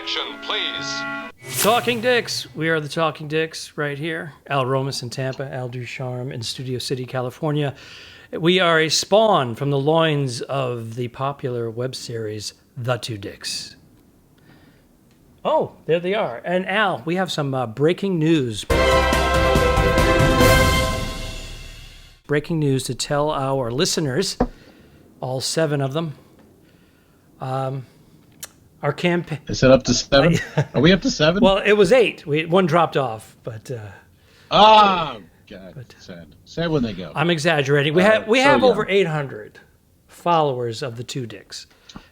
Action, please. Talking Dicks. We are the Talking Dicks right here. Al Romas in Tampa, Al Ducharme in Studio City, California. We are a spawn from the loins of the popular web series The Two Dicks. Oh, there they are. And Al, we have some breaking news. Breaking news to tell our listeners, all 7 of them. Our campaign. Is it up to 7? Are we up to 7? Well, it was 8. One dropped off, but. Oh, God. Sad. Sad when they go. I'm exaggerating. We have over 800 followers of the Two Dicks,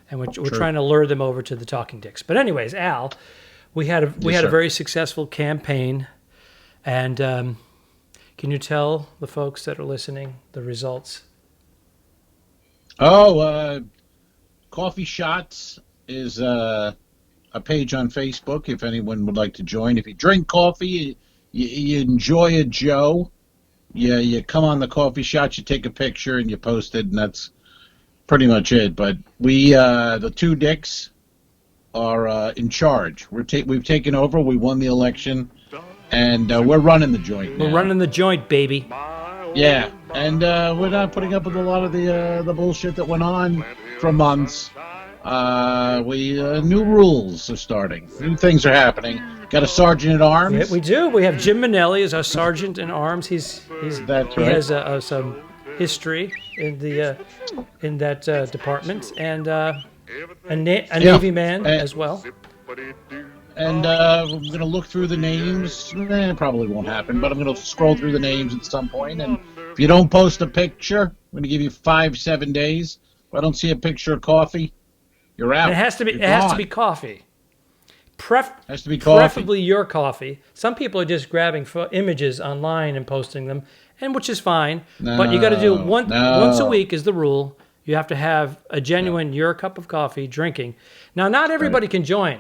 and we're trying to lure them over to the Talking Dicks. But anyways, Al, we had a very successful campaign, and can you tell the folks that are listening the results? Oh, Coffee Shots is a page on Facebook if anyone would like to join. If you drink coffee, you enjoy a Joe, you come on the Coffee Shots, you take a picture and you post it, and that's pretty much it. But we, the Two Dicks, are in charge. We've taken over. We won the election, and we're running the joint now. We're running the joint, baby. Yeah, and we're not putting up with a lot of the bullshit that went on for months. New rules are starting. New things are happening. Got a sergeant at arms. Yeah, we do. We have Jim Manelli as our sergeant in arms. He has some history in that department, and a Navy man as well. And we're going to look through the names. It probably won't happen, but I'm going to scroll through the names at some point. And if you don't post a picture, I'm going to give you 5-7 days. If I don't see a picture of coffee, you're out. And it has to be coffee. Has to be coffee. Preferably your coffee. Some people are just grabbing images online and posting them, and which is fine. But you got to do once a week is the rule. You have to have a genuine your cup of coffee drinking. Now, not everybody can join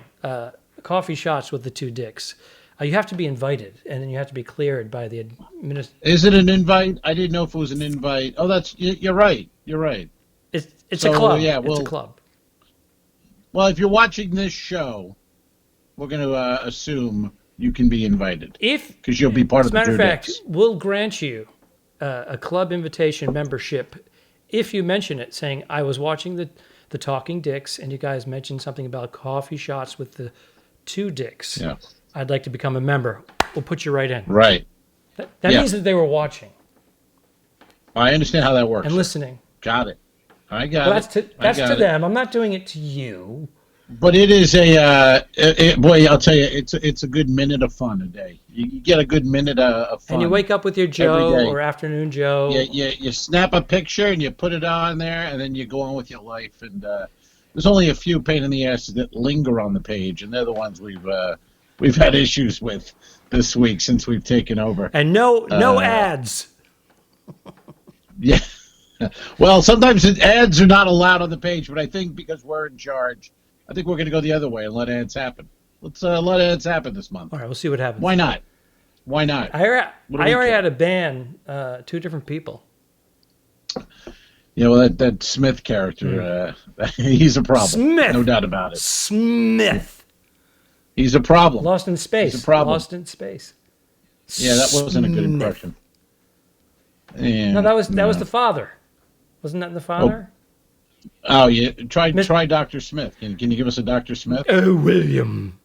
Coffee Shots with the Two Dicks. You have to be invited, and then you have to be cleared by the administration. Is it an invite? I didn't know if it was an invite. Oh, you're right. You're right. It's a club. Yeah, it's a club. Well, if you're watching this show, we're going to assume you can be invited. Because you'll be part of the Two Dicks. As a matter of fact, we'll grant you a club invitation membership if you mention it, saying, I was watching the Talking Dicks, and you guys mentioned something about Coffee Shots with the Two Dicks. Yeah. I'd like to become a member. We'll put you right in. Right. That means that they were watching. I understand how that works. And listening. Got it. I got it. That's to them. I'm not doing it to you. But it is boy, I'll tell you, it's a good minute of fun a day. You get a good minute of fun. And you wake up with your Joe or afternoon Joe. You snap a picture and you put it on there, and then you go on with your life. And there's only a few pain in the asses that linger on the page, and they're the ones we've had issues with this week since we've taken over. And no ads. Yeah. Well, sometimes ads are not allowed on the page, but I think because we're in charge, I think we're going to go the other way and let ads happen. Let's let ads happen this month. All right, we'll see what happens. Why not? Why not? I already had to ban 2 different people. Yeah, well, that Smith character, he's a problem. Smith! No doubt about it. Smith! He's a problem. Lost in space. He's a problem. Lost in space. Yeah, that wasn't a good impression. Yeah, no, that was the father. Wasn't that the father? Oh yeah. Try Dr. Smith. Can you give us a Dr. Smith? Oh, William.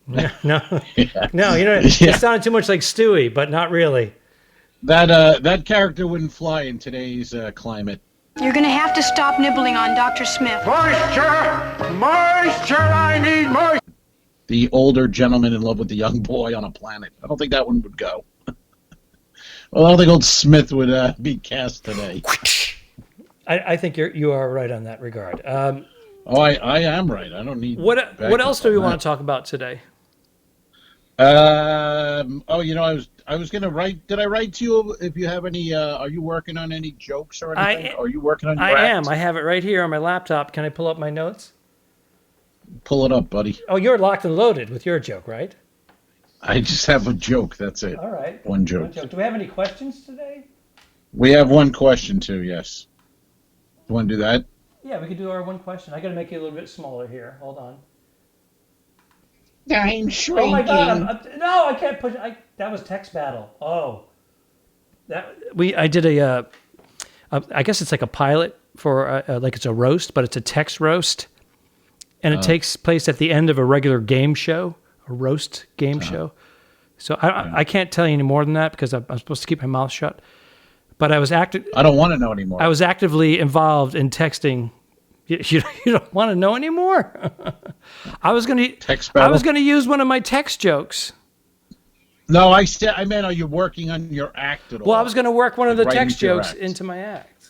No. Yeah. No, it sounded too much like Stewie, but not really. That character wouldn't fly in today's climate. You're going to have to stop nibbling on Dr. Smith. Moisture! Moisture! I need moisture! The older gentleman in love with the young boy on a planet. I don't think that one would go. Well, I don't think old Smith would be cast today. I think you are right on that regard. I am right. I don't need. What else do we want to talk about today? I was going to write. Did I write to you? If you have any, are you working on any jokes or anything? Are you working on your act? I am. I have it right here on my laptop. Can I pull up my notes? Pull it up, buddy. Oh, you're locked and loaded with your joke, right? I just have a joke. That's it. All right. One joke. Do we have any questions today? We have one question too. Yes. You want to do that? Yeah, we could do our one question. I got to make it a little bit smaller here. Hold on. I'm shrinking. Oh my God! No, I can't push. That was text battle. Oh, I did I guess it's like a pilot for like it's a roast, but it's a text roast, and it takes place at the end of a regular game show, a roast game show. So I can't tell you any more than that because I'm supposed to keep my mouth shut. But I don't want to know anymore. I was actively involved in texting. You don't want to know anymore. I was going to use one of my text jokes. No, I meant, are you working on your act at all? Well, I was going to work one of the text jokes act. into my act.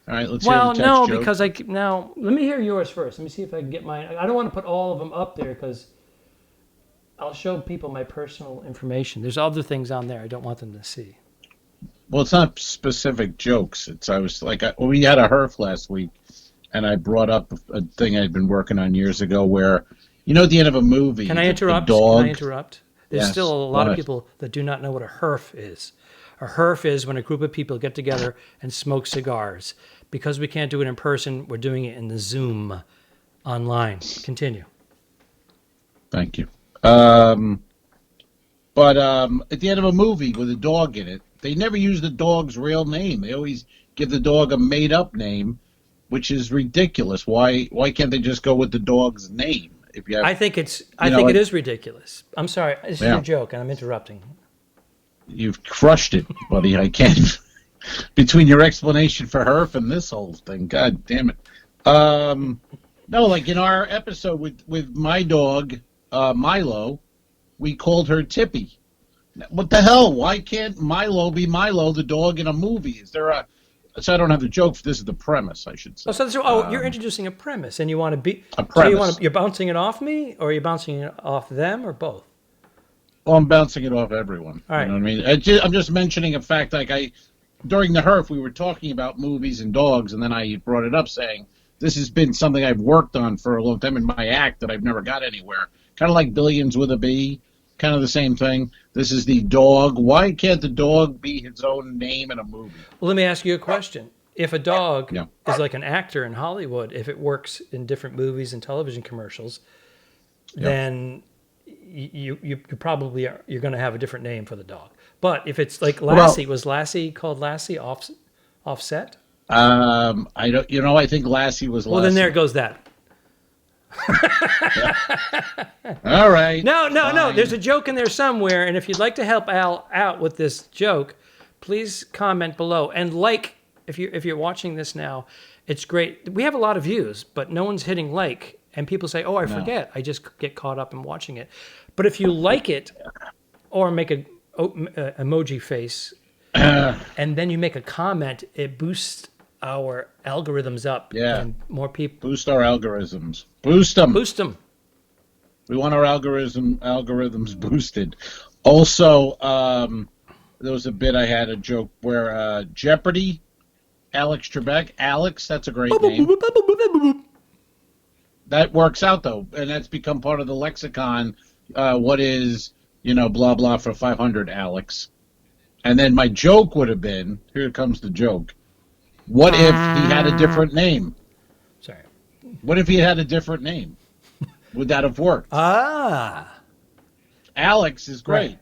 All right, let's hear the text joke. Because let me hear yours first. Let me see if I can get mine. I don't want to put all of them up there because I'll show people my personal information. There's other things on there I don't want them to see. Well, it's not specific jokes. We had a HERF last week, and I brought up a thing I'd been working on years ago where, at the end of a movie, Can I interrupt? dog, Can I interrupt? There's still a lot of people that do not know what a HERF is. A HERF is when a group of people get together and smoke cigars. Because we can't do it in person, we're doing it in the Zoom online. Continue. Thank you. But at the end of a movie with a dog in it, they never use the dog's real name. They always give the dog a made-up name, which is ridiculous. Why can't they just go with the dog's name? I think it is ridiculous. I'm sorry. This is your joke, and I'm interrupting. You've crushed it, buddy. I can't. Between your explanation for HERF and this whole thing, God damn it. No, like in our episode with my dog, Milo, we called her Tippy. What the hell? Why can't Milo be Milo, the dog in a movie? Is there so I don't have the joke. This is the premise, I should say. You're introducing a premise, and you want to be a premise. So you're bouncing it off me, or you're bouncing it off them, or both? Well, I'm bouncing it off everyone. All right. You know what I mean? I'm just mentioning a fact. Like during the HERF, we were talking about movies and dogs, and then I brought it up saying this has been something I've worked on for a long time in my act that I've never got anywhere. Kind of like Billions with a B. Kind of the same thing. This is the dog. Why can't the dog be his own name in a movie? Well, let me ask you a question. If a dog is like an actor in Hollywood, if it works in different movies and television commercials, then you probably you're going to have a different name for the dog. But if it's like Lassie, was Lassie called Lassie Offset? I don't. I think Lassie was. Well, Lassie. then there goes that. All right. No. There's a joke in there somewhere, and if you'd like to help Al out with this joke, please comment below and like. If you're watching this now, it's great. We have a lot of views, but no one's hitting like, and people say, "Oh, I forget." I just get caught up in watching it. But if you like it, or make a emoji face, and then you make a comment, it boosts our algorithms up. Yeah. And more people. Boost our algorithms. Boost them. Boost them. We want our algorithms boosted. Also, there was a bit I had a joke where Jeopardy, Alex Trebek. Alex, that's a great name. That works out, though, and that's become part of the lexicon. What is, blah, blah for 500, Alex. And then my joke would have been, here comes the joke. What if he had a different name? Sorry. What if he had a different name? Would that have worked? Alex is great.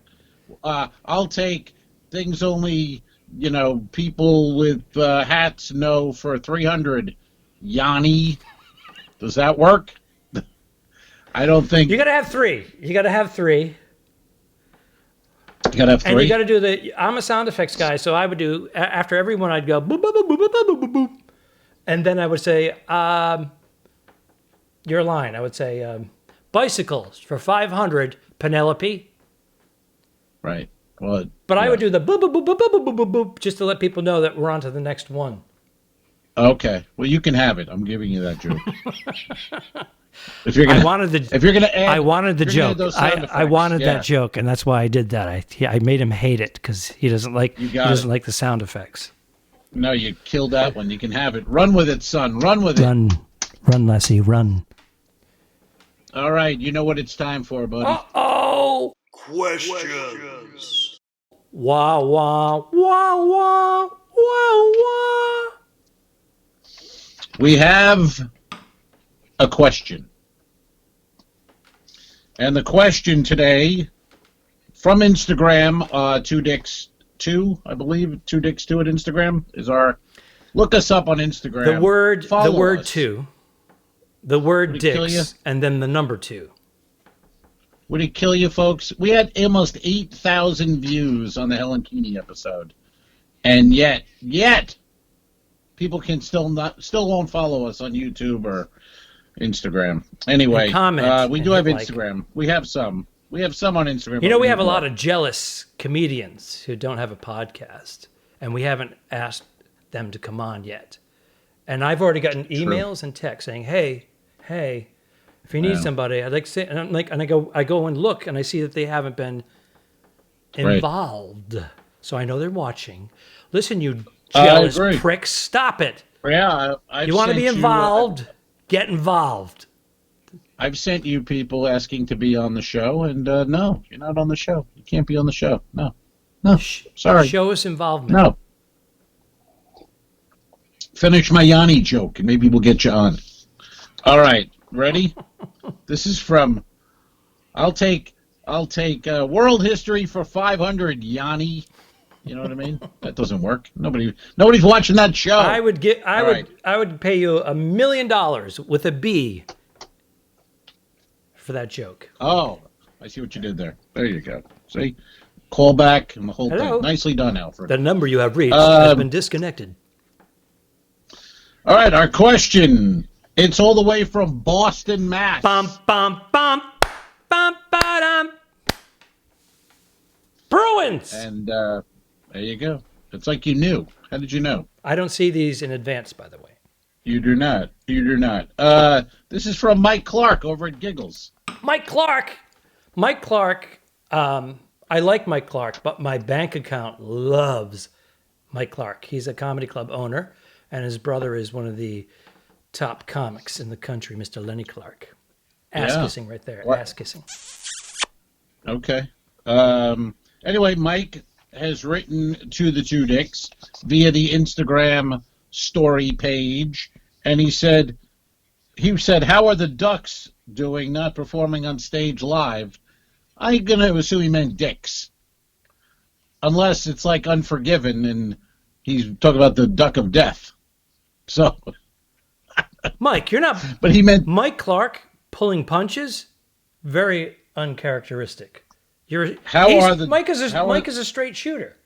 Right. I'll take things only, people with hats know for 300. Yanni. Does that work? I don't think. You got to have three. You got to have three. You got to have three. And you got to do I'm a sound effects guy, so I would do, after every one, I'd go boop, boop, boop, boop, boop, boop, boop, boop. And then I would say, your line. I would say, bicycles for 500, Penelope. Right. Well, but I would do the boop, boop, boop, boop, boop, boop, boop, boop, just to let people know that we're on to the next one. Okay. Well, you can have it. I'm giving you that joke. I wanted the joke. I wanted Yeah. that joke, and that's why I did that. I made him hate it because he doesn't like the sound effects. No, you killed that one. You can have it. Run with it, son. Run with it. Run, Lassie, run. All right, you know what it's time for, buddy. Uh-oh. Questions. Wah, wah, wah, wah, wah, wah. We have a question. And the question today from Instagram, 2dicks2, I believe, 2dicks2 at Instagram is our. Look us up on Instagram. The word us. 2, the word dicks, and then the number 2. Would it kill you, folks? We had almost 8,000 views on the Helen Keeney episode, and yet, people can still won't follow us on YouTube or Instagram. Anyway, we do have Instagram. We have some. We have some on Instagram. You know, we have a lot of jealous comedians who don't have a podcast, and we haven't asked them to come on yet. And I've already gotten emails and texts saying, "Hey, if you need somebody, I'd like to say," and I'm like, and I go and look, and I see that they haven't been involved. So I know they're watching. Listen, you jealous pricks, stop it. Yeah, you want to be involved? Get involved. I've sent you people asking to be on the show, and no, you're not on the show. You can't be on the show. No, sorry. Show us involvement. No. Finish my Yanni joke, and maybe we'll get you on. All right, ready? This is from. I'll take world history for 500, Yanni. You know what I mean? That doesn't work. Nobody's watching that show. I would pay you $1 million with a B for that joke. Oh, I see what you did there. There you go. See? Call back and the whole thing. Nicely done, Alfred. The number you have reached has been disconnected. All right, our question. It's all the way from Boston, Mass. Bum, bum, bum, bum, ba-dum. Bruins! And there you go. It's like you knew. How did you know? I don't see these in advance, by the way. You do not. This is from Mike Clark over at Giggles. Mike Clark. I like Mike Clark, but my bank account loves Mike Clark. He's a comedy club owner, and his brother is one of the top comics in the country, Mr. Lenny Clark. Ass-kissing right there. What? Ass-kissing. Okay. Anyway, Mike has written to the Two Dicks via the Instagram story page, and he said, how are the Ducks doing not performing on stage live? I'm going to assume he meant dicks. Unless it's like Unforgiven, and he's talking about the Duck of Death. So, Mike, you're not. But he meant Mike Clark pulling punches. Very uncharacteristic. Mike is a straight shooter.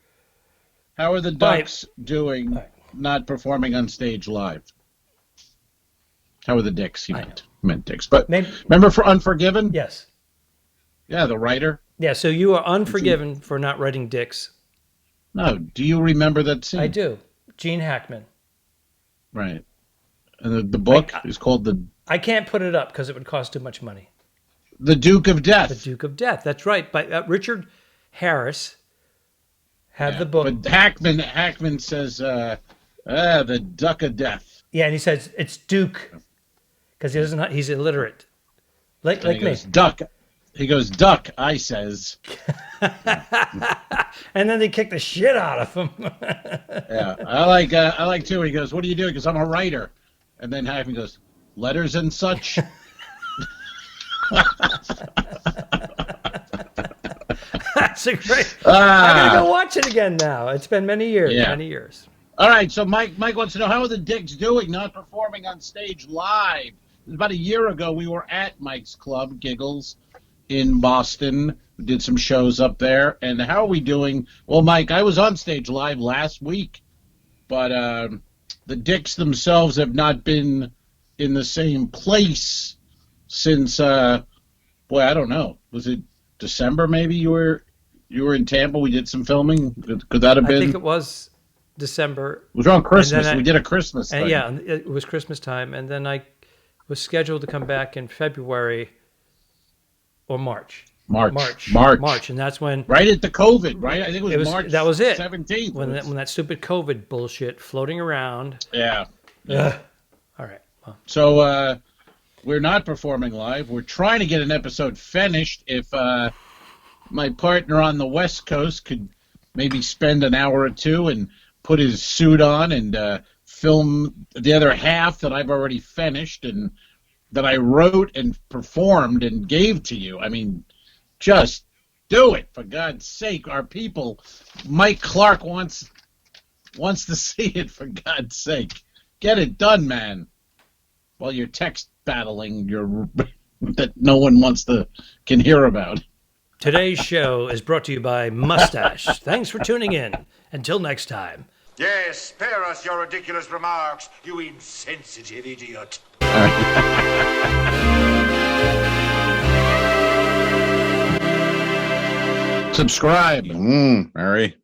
How are the Ducks doing not performing on stage live? How are the Dicks? He meant Dicks. But remember for Unforgiven? Yes. Yeah, the writer. Yeah, so you are unforgiven for not writing Dicks. No, do you remember that scene? I do. Gene Hackman. Right. And the book is called the... I can't put it up because it would cost too much money. The Duke of Death. The Duke of Death. That's right. But Richard Harris had the book. But Hackman says, the Duck of Death. Yeah, and he says it's Duke because he's illiterate. Like me. Duck. He goes, Duck, I says. And then they kick the shit out of him. Yeah, I like too. He goes, what are you doing? Because I'm a writer. And then Hackman goes, letters and such. That's a great. I'm gonna go watch it again now. It's been many years. Yeah. Many years. All right. So Mike wants to know, how are the Dicks doing? Not performing on stage live. About a year ago, we were at Mike's club, Giggles, in Boston. We did some shows up there. And how are we doing? Well, Mike, I was on stage live last week, but the Dicks themselves have not been in the same place since. I don't know. Was it December? Maybe you were in Tampa. We did some filming. Could that have been? I think it was December. It was around Christmas. We did a Christmas thing. Yeah, it was Christmas time, and then I was scheduled to come back in February or March. March, and that's when right at the COVID, right? I think it was March. That was it. 17th. When that stupid COVID bullshit floating around. Yeah. All right. Well. So we're not performing live. We're trying to get an episode finished. If my partner on the West Coast could maybe spend an hour or two and put his suit on and film the other half that I've already finished, and that I wrote and performed and gave to you. I mean, just do it, for God's sake. Our people, Mike Clark wants to see it, for God's sake. Get it done, man. While you're text battling that no one can hear about. Today's show is brought to you by Mustache. Thanks for tuning in. Until next time. Yes, spare us your ridiculous remarks, you insensitive idiot. Subscribe. Mary.